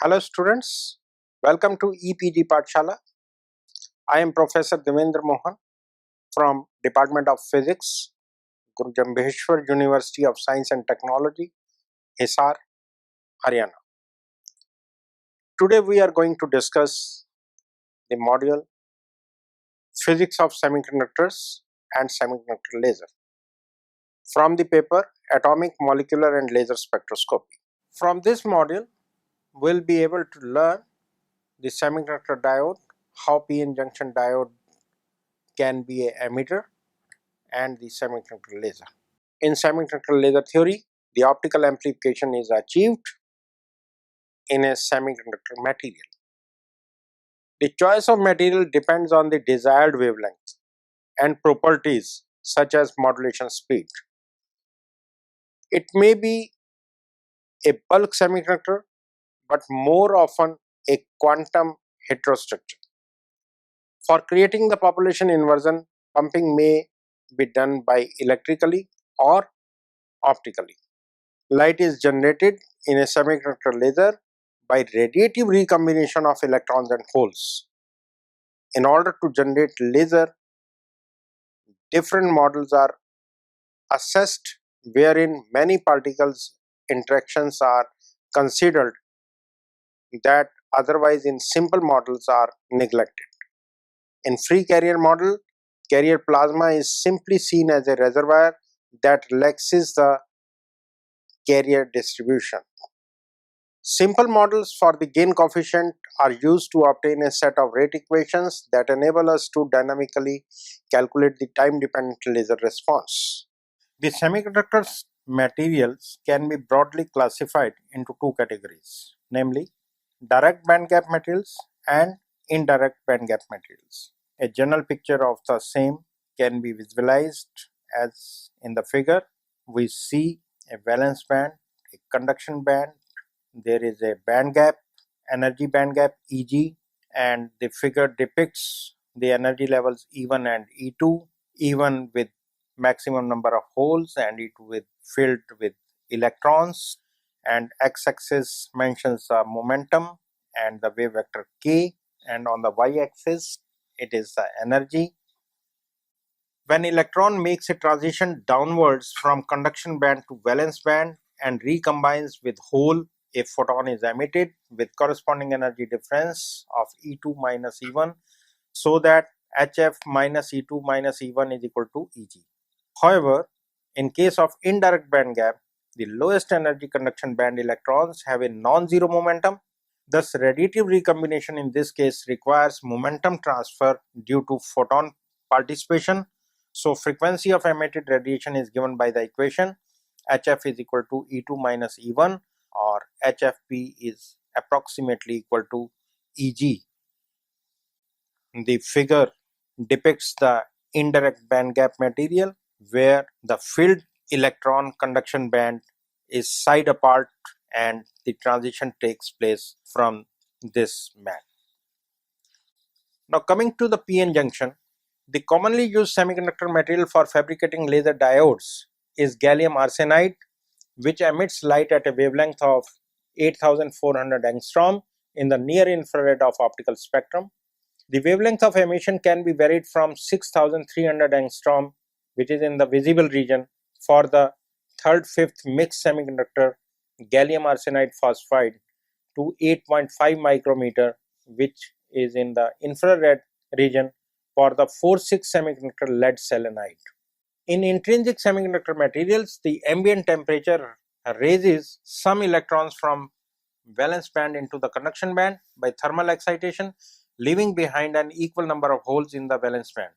Hello students, welcome to EPG Pathshala. I am Professor Devendra Mohan from Department of Physics, Guru Jambheshwar University of Science and Technology, Hisar, Haryana. Today we are going to discuss the module Physics of Semiconductors and Semiconductor Laser from the paper Atomic, Molecular and Laser Spectroscopy. From this module, we will be able to learn the semiconductor diode, how p-n junction diode can be an emitter, and the semiconductor laser. In semiconductor laser theory, the optical amplification is achieved in a semiconductor material. The choice of material depends on the desired wavelength and properties such as modulation speed. It may be a bulk semiconductor, but more often a quantum heterostructure. For creating the population inversion, pumping may be done by electrically or optically. Light is generated in a semiconductor laser by radiative recombination of electrons and holes. In order to generate laser, different models are assessed wherein many particles interactions are considered that otherwise in simple models are neglected. In free carrier model, carrier plasma is simply seen as a reservoir that relaxes the carrier distribution. Simple models for the gain coefficient are used to obtain a set of rate equations that enable us to dynamically calculate the time-dependent laser response. The semiconductor materials can be broadly classified into two categories, namely direct bandgap materials and indirect bandgap materials. A general picture of the same can be visualized as in the figure. We see a valence band, a conduction band, there is a band gap, energy band gap EG, and the figure depicts the energy levels E1 and E2, E1 with maximum number of holes and E2 with filled with electrons, and x-axis mentions the momentum and the wave vector k, and on the y-axis it is the energy. When electron makes a transition downwards from conduction band to valence band and recombines with hole, a photon is emitted with corresponding energy difference of E2 minus E1, so that HF minus E2 minus E1 is equal to EG. However, in case of indirect band gap, the lowest energy conduction band electrons have a non-zero momentum. Thus, radiative recombination in this case requires momentum transfer due to photon participation. So, frequency of emitted radiation is given by the equation HF is equal to E2 minus E1, or HFP is approximately equal to EG. The figure depicts the indirect band gap material where the filled electron conduction band is side apart and the transition takes place from this band. Now coming to the p-n junction, the commonly used semiconductor material for fabricating laser diodes is gallium arsenide, which emits light at a wavelength of 8400 angstrom in the near infrared of optical spectrum. The wavelength of emission can be varied from 6300 angstrom, which is in the visible region, for the third-fifth mixed semiconductor gallium arsenide phosphide, to 8.5 micrometer, which is in the infrared region, for the 4-6 semiconductor lead selenide. In intrinsic semiconductor materials, the ambient temperature raises some electrons from valence band into the conduction band by thermal excitation, leaving behind an equal number of holes in the valence band.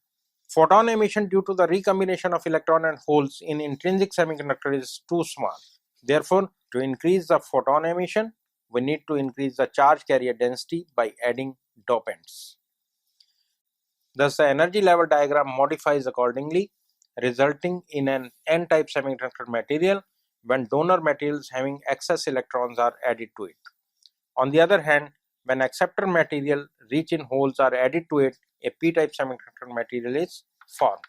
Photon emission due to the recombination of electron and holes in intrinsic semiconductor is too small. Therefore, to increase the photon emission, we need to increase the charge carrier density by adding dopants. Thus, the energy level diagram modifies accordingly, resulting in an n-type semiconductor material when donor materials having excess electrons are added to it. On the other hand, when acceptor material rich in holes are added to it, a p-type semiconductor material is formed.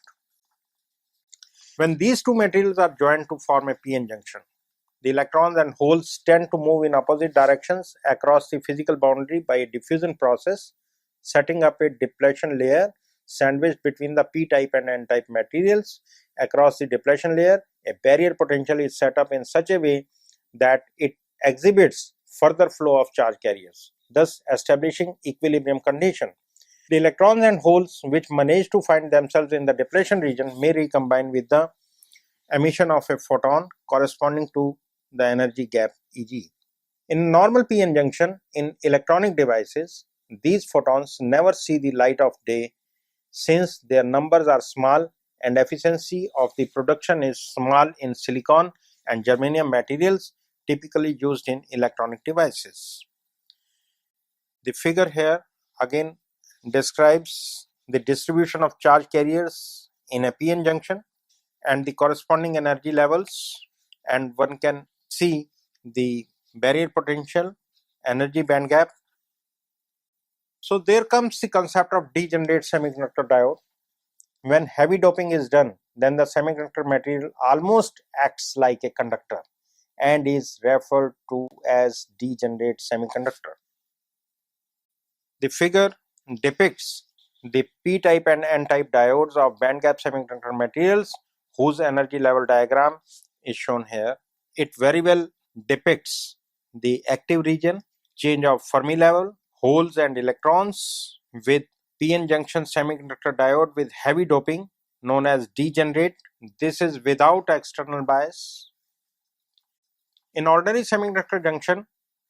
When these two materials are joined to form a p-n junction, The electrons and holes tend to move in opposite directions across the physical boundary by a diffusion process, setting up a depletion layer sandwiched between the p-type and n-type materials. Across the depletion layer, a barrier potential is set up in such a way that it exhibits further flow of charge carriers, thus establishing equilibrium condition. The electrons and holes which manage to find themselves in the depletion region may recombine with the emission of a photon corresponding to the energy gap Eg. In normal p-n junction in electronic devices, these photons never see the light of day since their numbers are small and efficiency of the production is small in silicon and germanium materials typically used in electronic devices. The figure here again describes the distribution of charge carriers in a p-n junction and the corresponding energy levels, and one can see the barrier potential, energy band gap. So there comes the concept of degenerate semiconductor diode. When heavy doping is done, then the semiconductor material almost acts like a conductor and is referred to as degenerate semiconductor. The figure depicts the p-type and n-type diodes of bandgap semiconductor materials whose energy level diagram is shown here. It very well depicts the active region, change of Fermi level, holes and electrons with p-n junction semiconductor diode with heavy doping known as degenerate. This is without external bias. In ordinary semiconductor junction,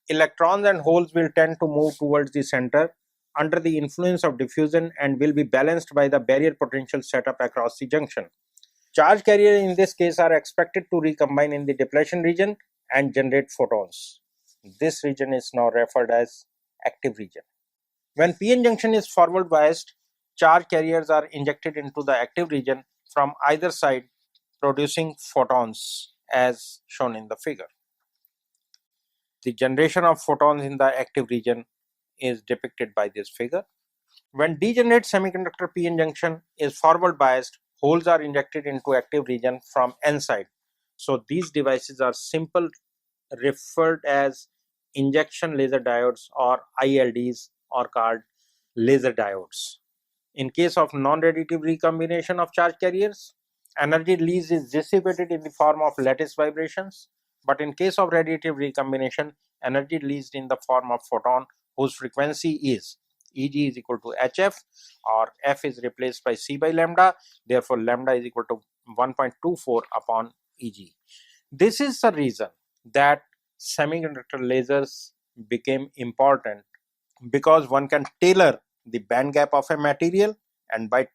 electrons and holes will tend to move towards the center under the influence of diffusion and will be balanced by the barrier potential set up across the junction. Charge carriers in this case are expected to recombine in the depletion region and generate photons. This region is now referred as active region. When p-n junction is forward biased, charge carriers are injected into the active region from either side, producing photons as shown in the figure. The generation of photons in the active region is depicted by this figure. When degenerate semiconductor p-n junction is forward biased, holes are injected into active region from n side. So these devices are simple referred as injection laser diodes or ILDs or called laser diodes. In case of non-radiative recombination of charge carriers, energy release is dissipated in the form of lattice vibrations, but in case of radiative recombination, energy released in the form of photon whose frequency is Eg is equal to Hf, or F is replaced by C by lambda, therefore lambda is equal to 1.24 upon Eg. This is the reason that semiconductor lasers became important, because one can tailor the band gap of a material, and by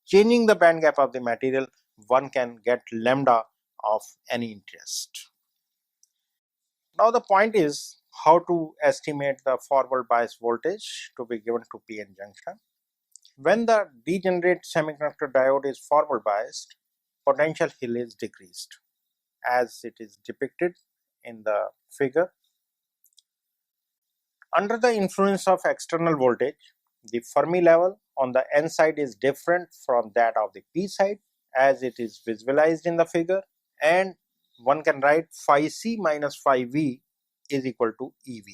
changing the band gap of the material one can get lambda of any interest. Now the point is how to estimate the forward bias voltage to be given to p-n junction. When the degenerate semiconductor diode is forward biased, potential hill is decreased as it is depicted in the figure. Under the influence of external voltage, the Fermi level on the n side is different from that of the p side as it is visualized in the figure, and one can write phi c minus phi v is equal to Ev.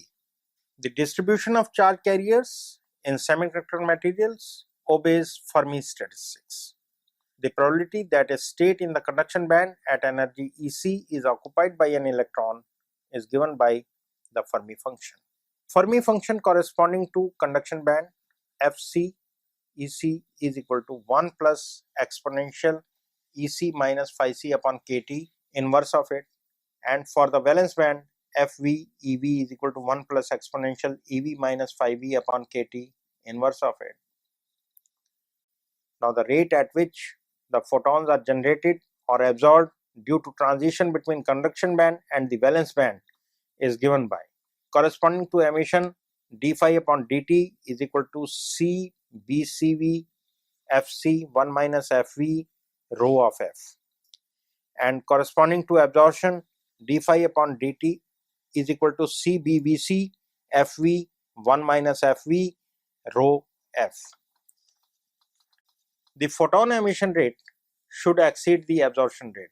The distribution of charge carriers in semiconductor materials obeys Fermi statistics. The probability that a state in the conduction band at energy Ec is occupied by an electron is given by the Fermi function. Fermi function corresponding to conduction band Fc Ec is equal to 1 plus exponential Ec minus phi c upon kT, inverse of it, and for the valence band Fv Ev is equal to 1 plus exponential Ev minus phi v upon kT, inverse of it. Now the rate at which the photons are generated or absorbed due to transition between conduction band and the valence band is given by corresponding to emission d phi upon dt is equal to C BCV Fc 1 minus Fv rho of f, and corresponding to absorption d phi upon dt is equal to C BBC Fv 1 minus Fv rho f. The photon emission rate should exceed the absorption rate,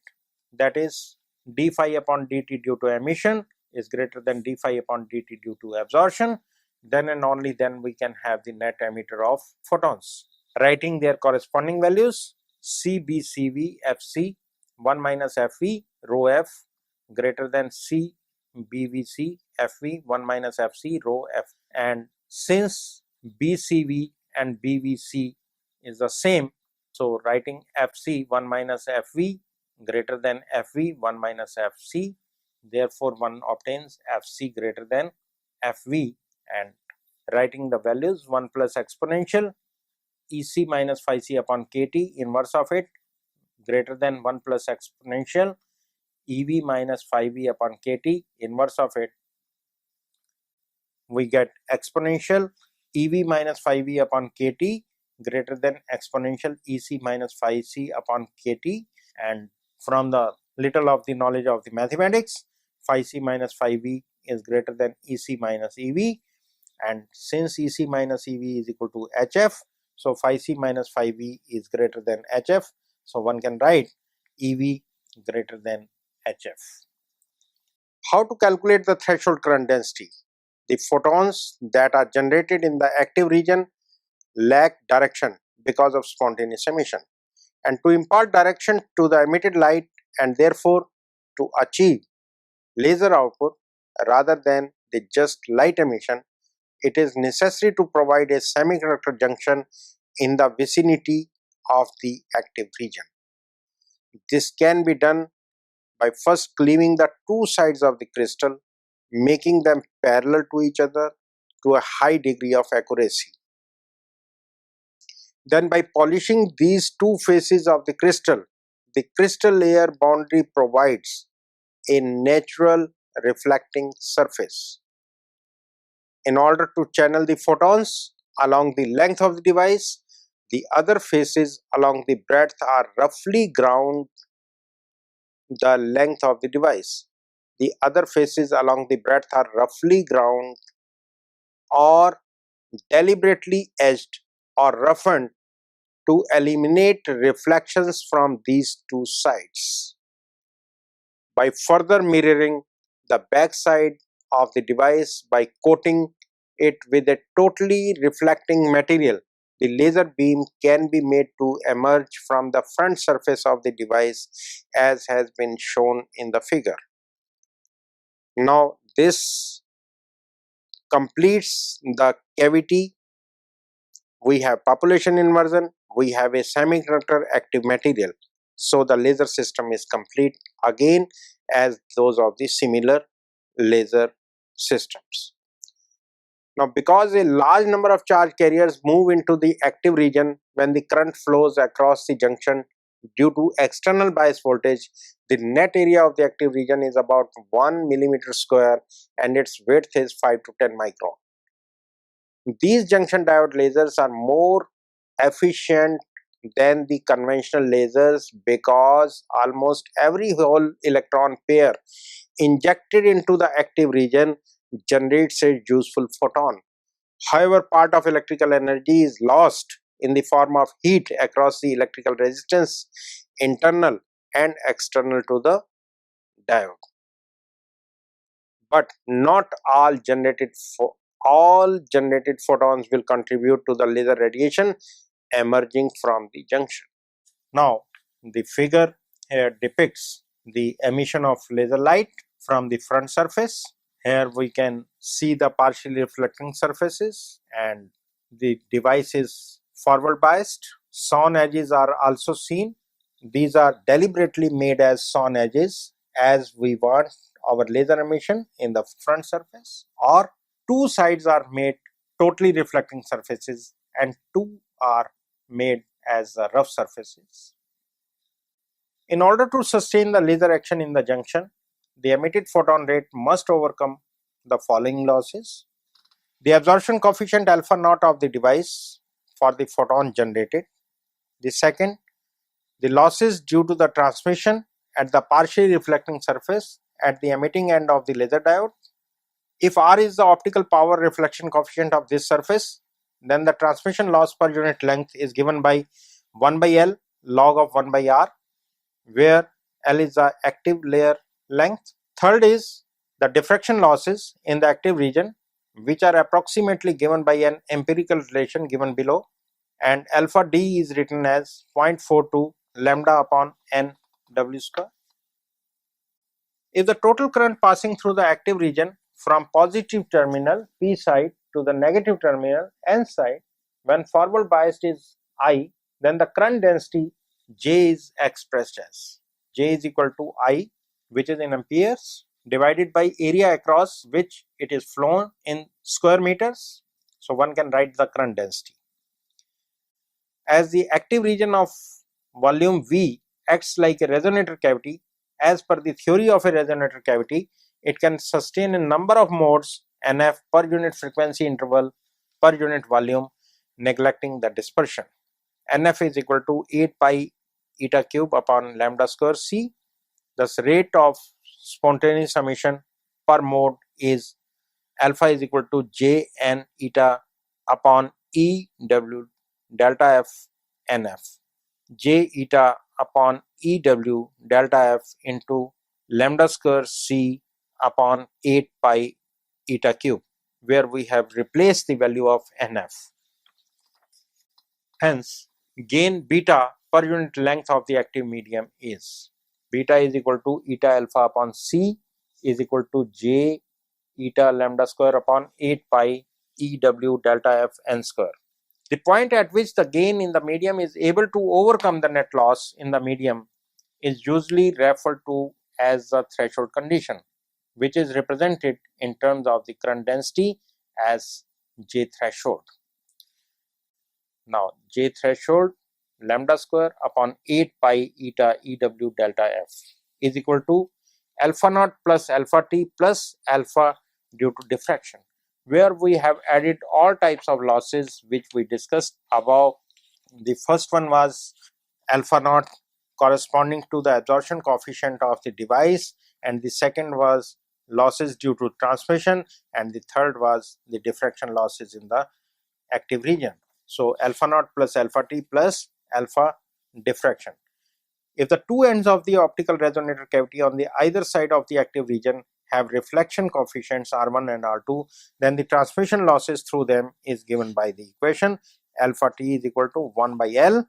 that is, d phi upon dt due to emission is greater than d phi upon dt due to absorption, then and only then we can have the net emitter of photons. Writing their corresponding values, C B C V F C 1 minus F V rho F greater than C B V C F V 1 minus F C rho F, and since B C V and B V C is the same, so writing F C 1 minus F V greater than F V 1 minus F C, therefore one obtains F C greater than F V, and writing the values 1 plus exponential E c minus phi c upon k t inverse of it greater than 1 plus exponential E v minus phi v upon k t inverse of it, we get exponential E v minus phi v upon k t greater than exponential E c minus phi c upon k t, and from the little of the knowledge of the mathematics, phi c minus phi v is greater than E c minus E v, and since E c minus E v is equal to H f, so phi c minus phi v is greater than H f, so one can write E v greater than H f. How to calculate the threshold current density? The photons that are generated in the active region lack direction because of spontaneous emission, and to impart direction to the emitted light and therefore to achieve laser output rather than the just light emission, it is necessary to provide a semiconductor junction in the vicinity of the active region. This can be done by first cleaving the two sides of the crystal, making them parallel to each other to a high degree of accuracy. Then by polishing these two faces of the crystal layer boundary provides a natural reflecting surface. In order to channel the photons along the length of the device, the other faces along the breadth are roughly ground the length of the device. The other faces along the breadth are roughly ground or deliberately edged or roughened to eliminate reflections from these two sides. By further mirroring the back side of the device by coating it with a totally reflecting material, the laser beam can be made to emerge from the front surface of the device as has been shown in the figure. Now this completes the cavity. We have population inversion, we have a semiconductor active material, so the laser system is complete again as those of the similar laser systems. Now because a large number of charge carriers move into the active region when the current flows across the junction due to external bias voltage, the net area of the active region is about 1 millimeter square and its width is 5 to 10 micron. These junction diode lasers are more efficient than the conventional lasers because almost every whole electron pair injected into the active region generates a useful photon. However, part of electrical energy is lost in the form of heat across the electrical resistance internal and external to the diode. But not all generated photons will contribute to the laser radiation emerging from the junction. Now the figure here depicts the emission of laser light from the front surface. Here we can see the partially reflecting surfaces and the device is forward biased. Sawn edges are also seen. These are deliberately made as sawn edges as we want our laser emission in the front surface, or two sides are made totally reflecting surfaces and two are made as rough surfaces. In order to sustain the laser action in the junction, the emitted photon rate must overcome the following losses: the absorption coefficient alpha naught of the device for the photon generated. The second, the losses due to the transmission at the partially reflecting surface at the emitting end of the laser diode. If R is the optical power reflection coefficient of this surface, then the transmission loss per unit length is given by 1 by L log of 1 by R, where L is the active layer length. Third is the diffraction losses in the active region, which are approximately given by an empirical relation given below, and alpha d is written as 0.42 lambda upon n W square. If the total current passing through the active region from positive terminal P side to the negative terminal N side, when forward biased is I, then the current density J is expressed as J is equal to I, which is in amperes, divided by area across which it is flown in square meters. So one can write the current density. As the active region of volume V acts like a resonator cavity, as per the theory of a resonator cavity, it can sustain a number of modes Nf per unit frequency interval per unit volume, neglecting the dispersion. Nf is equal to 8 pi eta cube upon lambda square C. Thus rate of spontaneous emission per mode is alpha is equal to J n eta upon E W delta F Nf, J eta upon E W delta F into lambda square C upon 8 pi eta cube, where we have replaced the value of Nf. Hence, gain beta per unit length of the active medium is beta is equal to eta alpha upon C is equal to J eta lambda square upon 8 pi EW delta F n square. The point at which the gain in the medium is able to overcome the net loss in the medium is usually referred to as the threshold condition, which is represented in terms of the current density as J threshold. Now, J threshold lambda square upon 8 pi eta EW delta F is equal to alpha naught plus alpha t plus alpha due to diffraction, where we have added all types of losses which we discussed above. The first one was alpha naught corresponding to the absorption coefficient of the device, and the second was losses due to transmission, and the third was the diffraction losses in the active region. So alpha naught plus alpha t plus alpha diffraction. If the two ends of the optical resonator cavity on the either side of the active region have reflection coefficients R1 and R2, then the transmission losses through them is given by the equation alpha t is equal to 1 by L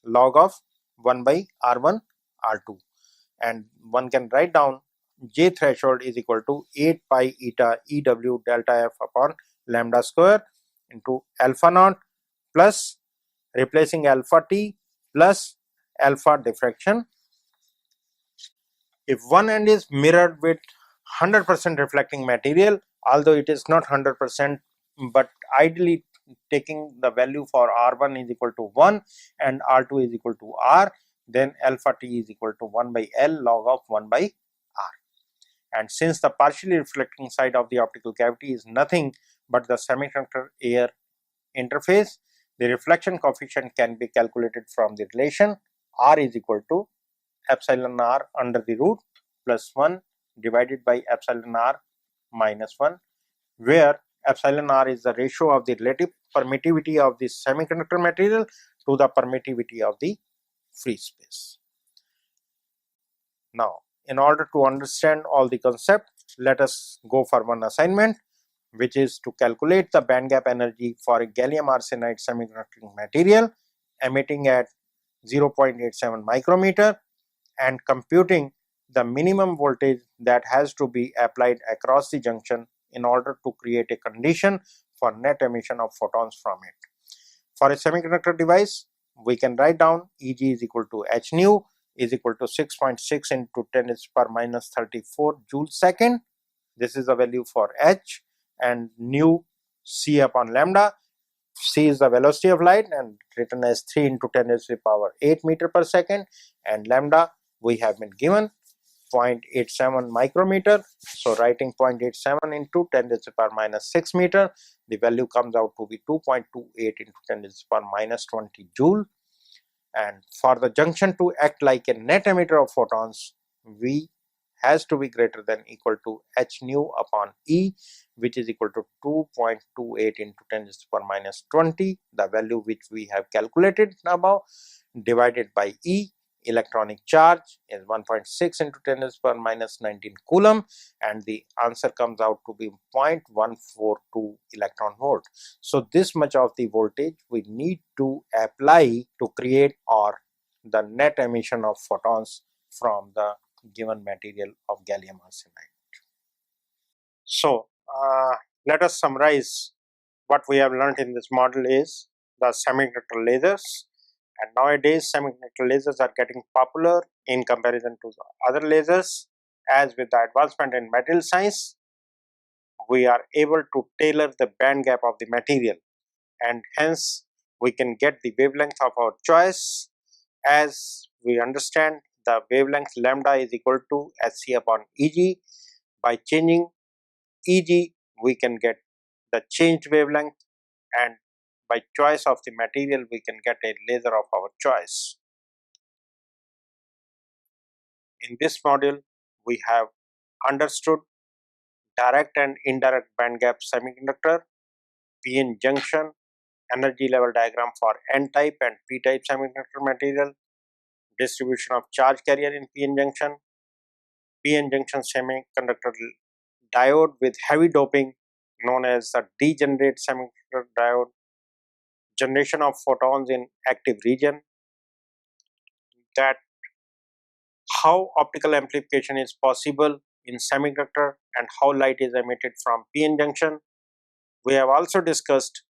log of 1 by R1 R2, and one can write down J threshold is equal to 8 pi eta EW delta F upon lambda square into alpha naught plus replacing alpha t plus alpha diffraction. If one end is mirrored with 100% reflecting material, although it is not 100%, but ideally taking the value for R1 is equal to 1 and R2 is equal to R, then alpha t is equal to 1 by L log of 1 by R. And since the partially reflecting side of the optical cavity is nothing but the semiconductor air interface, the reflection coefficient can be calculated from the relation R is equal to epsilon r under the root plus 1 divided by epsilon r minus 1, where epsilon r is the ratio of the relative permittivity of the semiconductor material to the permittivity of the free space. Now, in order to understand all the concept, let us go for one assignment, which is to calculate the band gap energy for a gallium arsenide semiconducting material emitting at 0.87 micrometer and computing the minimum voltage that has to be applied across the junction in order to create a condition for net emission of photons from it. For a semiconductor device, we can write down Eg is equal to h nu is equal to 6.6 into 10 to the power minus 34 joule second. This is the value for h, and nu c upon lambda. C is the velocity of light and written as 3 into 10 to the power 8 meter per second, and lambda we have been given 0.87 micrometer. So writing 0.87 into 10 to the power minus 6 meter, the value comes out to be 2.28 into 10 to the power minus 20 joule. And for the junction to act like a net emitter of photons, V has to be greater than equal to h nu upon E, which is equal to 2.28 into 10 to the power minus 20, the value which we have calculated above, divided by E electronic charge is 1.6 into 10 to the power minus 19 coulomb, and the answer comes out to be 0.142 electron volt. So this much of the voltage we need to apply to create or the net emission of photons from the given material of gallium arsenide. So let us summarize what we have learned in this model is the semiconductor lasers, and nowadays semiconductor lasers are getting popular in comparison to the other lasers. As with the advancement in material science, we are able to tailor the band gap of the material, and hence we can get the wavelength of our choice. As we understand, the wavelength lambda is equal to Hc upon Eg. By changing Eg, we can get the changed wavelength, and by choice of the material we can get a laser of our choice. In this module, we have understood direct and indirect band gap semiconductor, PN junction, energy level diagram for N-type and P-type semiconductor material, distribution of charge carrier in PN junction semiconductor diode with heavy doping known as the degenerate semiconductor diode, generation of photons in active region, that how optical amplification is possible in semiconductor and how light is emitted from PN junction. We have also discussed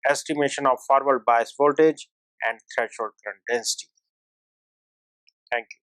estimation of forward bias voltage and threshold current density. Thank you.